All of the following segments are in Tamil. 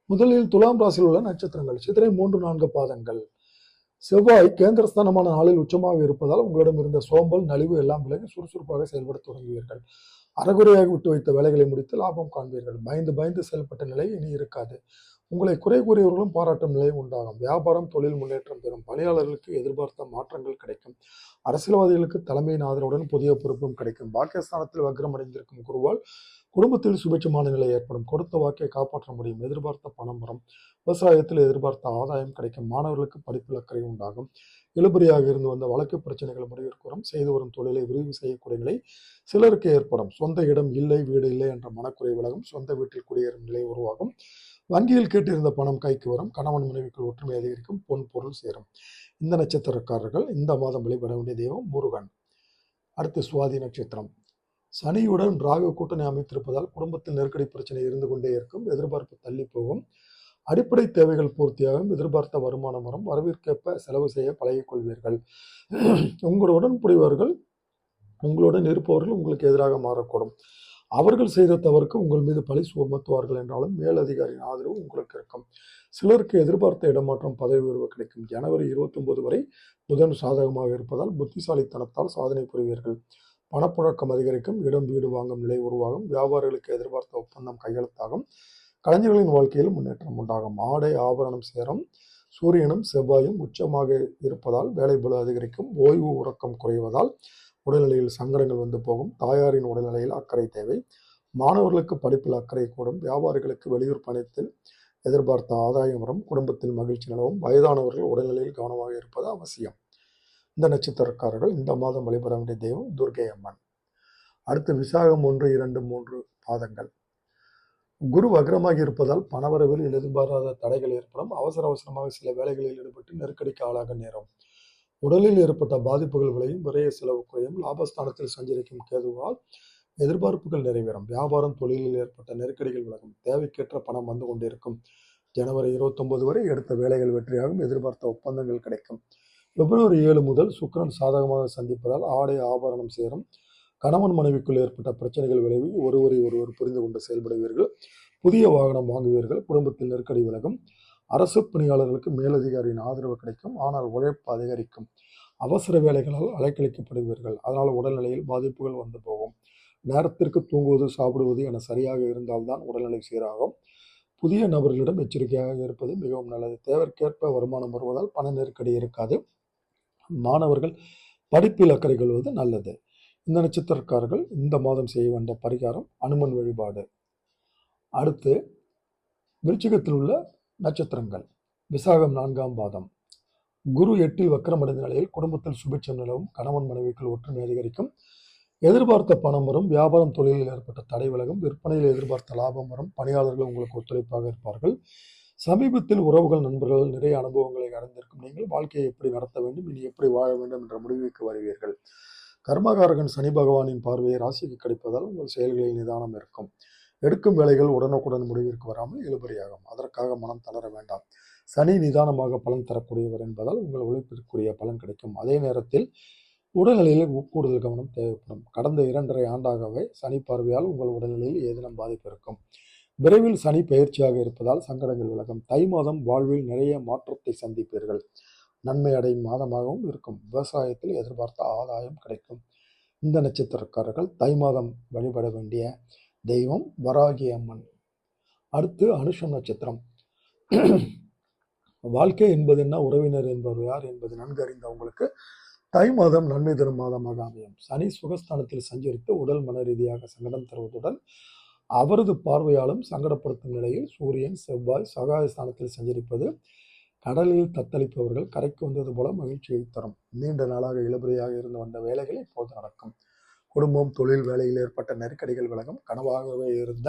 முதலில் துலாம் ராசியில் உள்ள நட்சத்திரங்கள் சித்திரை 3-4 பாதங்கள். செவ்வாய் கேந்திரஸ்தானமான நாளில் உச்சமாக இருப்பதால் உங்களிடம் இருந்த சோம்பல் நலிவு எல்லாம் விலகி சுறுசுறுப்பாக செயல்பட தொடங்குவீர்கள். அறகுறையாக விட்டு வைத்த வேலைகளை முடித்து லாபம் காண்பீர்கள். பயந்து பயந்து செயல்பட்ட நிலை இனி இருக்காது. உங்களை குறை கூறியவர்களும் பாராட்டும் நிலை உண்டாகும். வியாபாரம் தொழில் முன்னேற்றம் பெறும். பணியாளர்களுக்கு எதிர்பார்த்த மாற்றங்கள் கிடைக்கும். அரசியல்வாதிகளுக்கு தலைமையின் ஆதரவுடன் புதிய பொறுப்பும் கிடைக்கும். பாக்கியஸ்தானத்தில் வக்ரம் அடைந்திருக்கும் குருவால் குடும்பத்தில் சுபிட்சமான நிலை ஏற்படும். கொடுத்த வாக்கை காப்பாற்ற முடியும். எதிர்பார்த்த பணம் வரும். விவசாயத்தில் எதிர்பார்த்த ஆதாயம் கிடைக்கும். மாணவர்களுக்கு படிப்பில் அக்கறை உண்டாகும். இழுபறியாக இருந்து வந்த வழக்கு பிரச்சனைகள் முடிவிற்கு வரும். செய்து வரும் தொழிலை விரிவு செய்யக்கூடிய நிலை சிலருக்கு ஏற்படும். சொந்த இடம் இல்லை, வீடு இல்லை என்ற மனக்குறை விலகும். சொந்த வீட்டில் குடியேறும் நிலை உருவாகும். வங்கியில் கேட்டிருந்த பணம் கைக்கு வரும். கணவன் மனைவிக்குள் ஒற்றுமை அதிகரிக்கும். பொன் பொருள் சேரும். இந்த நட்சத்திரக்காரர்கள் இந்த மாதம் வழிபட வேண்டிய தெய்வம் முருகன். அடுத்து சுவாதி நட்சத்திரம். சனியுடன் ராகு கூட்டணி அமைத்திருப்பதால் குடும்பத்தில் நெருக்கடி பிரச்சனை இருந்து கொண்டே இருக்கும். எதிர்பார்ப்பு தள்ளி போகும். அடிப்படை தேவைகள் பூர்த்தியாகும். எதிர்பார்த்த வருமானம் வரும். வரவிற்கேற்ப செலவு செய்ய பழகிக் கொள்வீர்கள். உங்களுடன் புரிவர்கள் உங்களுடன் இருப்பவர்கள் உங்களுக்கு எதிராக மாறக்கூடும். அவர்கள் செய்த தவறுக்கு உங்கள் மீது பழி சுமத்துவார்கள் என்றாலும் மேலதிகாரியின் ஆதரவு உங்களுக்கு இருக்கும். சிலருக்கு எதிர்பார்த்த இடமாற்றம் பதவி உயர்வு கிடைக்கும். ஜனவரி 29 வரை புதன் சாதகமாக இருப்பதால் புத்திசாலித்தனத்தால் சாதனை புரிவீர்கள். பணப்புழக்கம் அதிகரிக்கும். இடம் வீடு வாங்கும் நிலை உருவாகும். வியாபாரிகளுக்கு எதிர்பார்த்த ஒப்பந்தம் கையெழுத்தாகும். கலைஞர்களின் வாழ்க்கையில் முன்னேற்றம் உண்டாகும். ஆடை ஆபரணம் சேரும். சூரியனும் செவ்வாயும் உச்சமாக இருப்பதால் வேலைபளு அதிகரிக்கும். ஓய்வு உறக்கம் குறைவதால் உடல்நிலையில் சங்கடங்கள் வந்து போகும். தாயாரின் உடல்நிலையில் அக்கறை தேவை. மாணவர்களுக்கு படிப்பில் அக்கறை கூடும். வியாபாரிகளுக்கு வெளியூர் பயணத்தில் எதிர்பார்த்த ஆதாயம் வரும். குடும்பத்தில் மகிழ்ச்சி நிலவும். வயதானவர்கள் உடல்நிலையில் கவனமாக இருப்பது அவசியம். இந்த நட்சத்திரக்காரர்கள் இந்த மாதம் வழிபட வேண்டிய தெய்வம் துர்க்கை அம்மன். அடுத்து விசாகம் 1, 2, 3 பாதங்கள். குரு வக்ரமாகி இருப்பதால் பணவரவில் எதிர்பாராத தடைகள் ஏற்படும். அவசரமாக சில வேலைகளில் ஈடுபட்டு நெருக்கடிக்கு ஆளாக நேரும். உடலில் ஏற்பட்ட பாதிப்புகள் விளையும். விரைய செலவு குறையும். லாபஸ்தானத்தில் சஞ்சரிக்கும் கேதுவால் எதிர்பார்ப்புகள் நிறைவேறும். வியாபாரம் தொழிலில் ஏற்பட்ட நெருக்கடிகள் விலகும். தேவைக்கேற்ற பணம் வந்து கொண்டிருக்கும். ஜனவரி 29 வரை எடுத்த வேலைகள் வெற்றியாகும். எதிர்பார்த்த ஒப்பந்தங்கள் கிடைக்கும். பிப்ரவரி 7 முதல் சுக்கிரன் சாதகமாக சந்திப்பதால் ஆடை ஆபரணம் சேரும். கணவன் மனைவிக்குள் ஏற்பட்ட பிரச்சனைகள் விளைவி ஒருவரை ஒருவர் புரிந்து கொண்டு செயல்படுவீர்கள். புதிய வாகனம் வாங்குவீர்கள். குடும்பத்தில் நெருக்கடி விலகும். அரசு பணியாளர்களுக்கு மேலதிகாரியின் ஆதரவு கிடைக்கும். ஆனால் உழைப்பு அதிகரிக்கும். அவசர வேலைகளால் அலைக்கழிக்கப்படுவீர்கள். அதனால் உடல்நிலையில் பாதிப்புகள் வந்து போகும். நேரத்திற்கு தூங்குவது சாப்பிடுவது என சரியாக இருந்தால்தான் உடல்நிலை சீராகும். புதிய நபர்களிடம் எச்சரிக்கையாக இருப்பது மிகவும் நல்லது. தேவைக்கேற்ப வருமானம் வருவதால் பண நெருக்கடி இருக்காது. மாணவர்கள் படிப்பில் அக்கறை கொள்வது நல்லது. இந்த நட்சத்திரக்காரர்கள் இந்த மாதம் செய்ய வேண்டிய பரிகாரம் அனுமன் வழிபாடு. அடுத்து விருச்சிகத்தில் உள்ள நட்சத்திரங்கள். விசாகம் 4ஆம் பாதம். குரு 8இல் வக்கரமடைந்த நிலையில் குடும்பத்தில் சுபிட்சம் நிலவும். கணவன் மனைவிக்குள் ஒற்றுமை அதிகரிக்கும். எதிர்பார்த்த பணம் வரும். வியாபாரம் தொழிலில் ஏற்பட்ட தடை விலகும். விற்பனையில் எதிர்பார்த்த லாபம் வரும். பணியாளர்கள் உங்களுக்கு ஒத்துழைப்பாக இருப்பார்கள். சமீபத்தில் உறவுகள் நண்பர்கள் நிறைய அனுபவங்களை அடைந்திருக்கும். நீங்கள் வாழ்க்கையை எப்படி நடத்த வேண்டும், இனி எப்படி வாழ வேண்டும் என்ற முடிவுக்கு வருவீர்கள். கர்மகாரகன் சனி பகவானின் பார்வையை ராசிக்கு கிடைப்பதால் உங்கள் செயல்களில் நிதானம் இருக்கும். எடுக்கும் வேலைகள் உடனுக்குடன் முடிவிற்கு வராமல் இழுபறியாகும். அதற்காக மனம் தளர வேண்டாம். சனி நிதானமாக பலன் தரக்கூடியவர் என்பதால் உங்கள் உழைப்பிற்குரிய பலன் கிடைக்கும். அதே நேரத்தில் உடல்நிலையில் கூடுதல் கவனம் தேவைப்படும். கடந்த 2.5 ஆண்டாகவே சனி பார்வையால் உங்கள் உடல்நிலையில் ஏதேனும் பாதிப்பு இருக்கும். விரைவில் சனி பயிற்சியாக இருப்பதால் சங்கடங்கள் விலகும். தை மாதம் வாழ்வில் நிறைய மாற்றத்தை சந்திப்பீர்கள். நன்மை அடையும் மாதமாகவும் இருக்கும். விவசாயத்தில் எதிர்பார்த்த ஆதாயம் கிடைக்கும். இந்த நட்சத்திரக்காரர்கள் தை மாதம் வழிபட வேண்டிய தெய்வம் வராகி அம்மன். அடுத்து அனுஷம் நட்சத்திரம். வாழ்க்கை என்பது என்ன, உறவினர் என்பவர் யார் என்பது நன்கு அறிந்தவங்களுக்கு தை மாதம் நன்மை தரும் மாதமாக அமையும். சனி சுகஸ்தானத்தில் சஞ்சரித்து உடல் மன ரீதியாக சங்கடம் தருவதுடன் அவரது பார்வையாலும் சங்கடப்படுத்தும் நிலையில் சூரியன் செவ்வாய் சகாயஸ்தானத்தில் சஞ்சரிப்பது கடலில் தத்தளிப்பவர்கள் கரைக்கு வந்தது போல மகிழ்ச்சியை தரும். நீண்ட நாளாக இழுபறியாக இருந்து வந்த வேலைகள் இப்போது நடக்கும். குடும்பம் தொழில் வேலையில் ஏற்பட்ட நெருக்கடிகள் விலகும். கனவாகவே இருந்த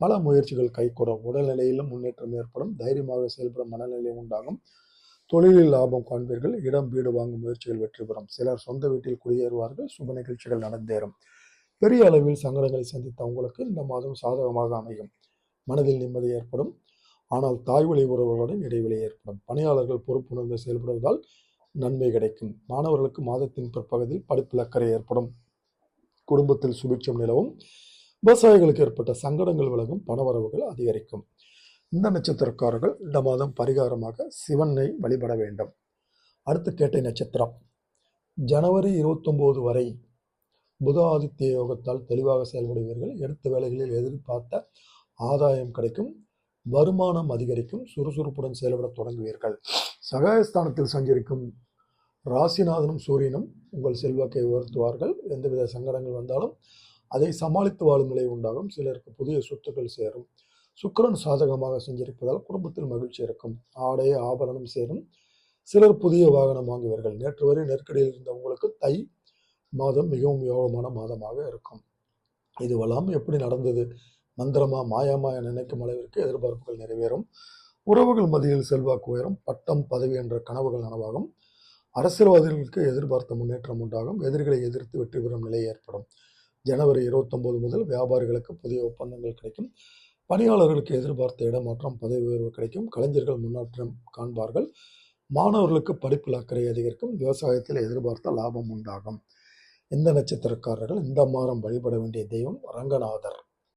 பல முயற்சிகள் கைகூடும். உடல்நிலையிலும் முன்னேற்றம் ஏற்படும். தைரியமாக செயல்படும் மனநிலை உண்டாகும். தொழிலில் லாபம் காண்பீர்கள். இடம் வீடு வாங்கும் முயற்சிகள் வெற்றி பெறும். சிலர் சொந்த வீட்டில் குடியேறுவார்கள். சுப நிகழ்ச்சிகள் நடந்தேறும். பெரிய அளவில் சங்கடங்களை சந்தித்த உங்களுக்கு இந்த மாதம் சாதகமாக அமையும். மனதில் நிம்மதி ஏற்படும். ஆனால் தாய் வழி உறவுகளுடன் இடைவெளி ஏற்படும். பணியாளர்கள் பொறுப்புணர்ந்து செயல்படுவதால் நன்மை கிடைக்கும். மாணவர்களுக்கு மாதத்தின் பிற்பகுதியில் படிப்பில் அக்கறை ஏற்படும். குடும்பத்தில் சுபிட்சம் நிலவும். விவசாயிகளுக்கு ஏற்பட்ட சங்கடங்கள் விலகும். பணவரவுகள் அதிகரிக்கும். இந்த நட்சத்திரக்காரர்கள் இந்த மாதம் பரிகாரமாக சிவனை வழிபட வேண்டும். அடுத்து கேட்டை நட்சத்திரம். ஜனவரி 29 வரை புத ஆதித்ய யோகத்தால் தெளிவாக செயல்படுவீர்கள். எடுத்த வேலைகளில் எதிர்பார்த்த ஆதாயம் கிடைக்கும், வருமானம் அதிகரிக்கும், சுறுசுறுப்புடன் செயல்பட தொடங்குவீர்கள். சகாயஸ்தானத்தில் சஞ்சரிக்கும் ராசிநாதனும் சூரியனும் உங்கள் செல்வாக்கை உயர்த்துவார்கள். எந்தவித சங்கடங்கள் வந்தாலும் அதை சமாளித்து வாழும் நிலை உண்டாகும். சிலருக்கு புதிய சொத்துக்கள் சேரும். சுக்கிரன் சாதகமாக சஞ்சரிப்பதால் குடும்பத்தில் மகிழ்ச்சி இருக்கும். ஆடை ஆபரணம் சேரும். சிலர் புதிய வாகனம் வாங்குவீர்கள். நேற்று வரை நெருக்கடியில் இருந்த உங்களுக்கு தை மாதம் மிகவும் யோகமான மாதமாக இருக்கும். இதுவெல்லாம் எப்படி நடந்தது, மந்திரமா மாயாமா என நினைக்கும் அளவிற்கு எதிர்பார்ப்புகள் நிறைவேறும். உறவுகள் மத்தியில் செல்வாக்கு உயரும். பட்டம் பதவி என்ற கனவுகள் நனவாகும். அரசியல்வாதிகளுக்கு எதிர்பார்த்த முன்னேற்றம் உண்டாகும். எதிரிகளை எதிர்த்து வெற்றி பெறும் நிலை ஏற்படும். ஜனவரி 29 முதல் வியாபாரிகளுக்கு புதிய ஒப்பந்தங்கள் கிடைக்கும். பணியாளர்களுக்கு எதிர்பார்த்த இடமாற்றம், பதவி உயர்வு கிடைக்கும். கலைஞர்கள் முன்னேற்றம் காண்பார்கள். மாணவர்களுக்கு படிப்பில் அக்கறை அதிகரிக்கும். விவசாயத்தில் எதிர்பார்த்த லாபம் உண்டாகும். இந்த நட்சத்திரக்காரர்கள் இந்த மாதம் வழிபட வேண்டிய தெய்வம் ரங்கநாதர்.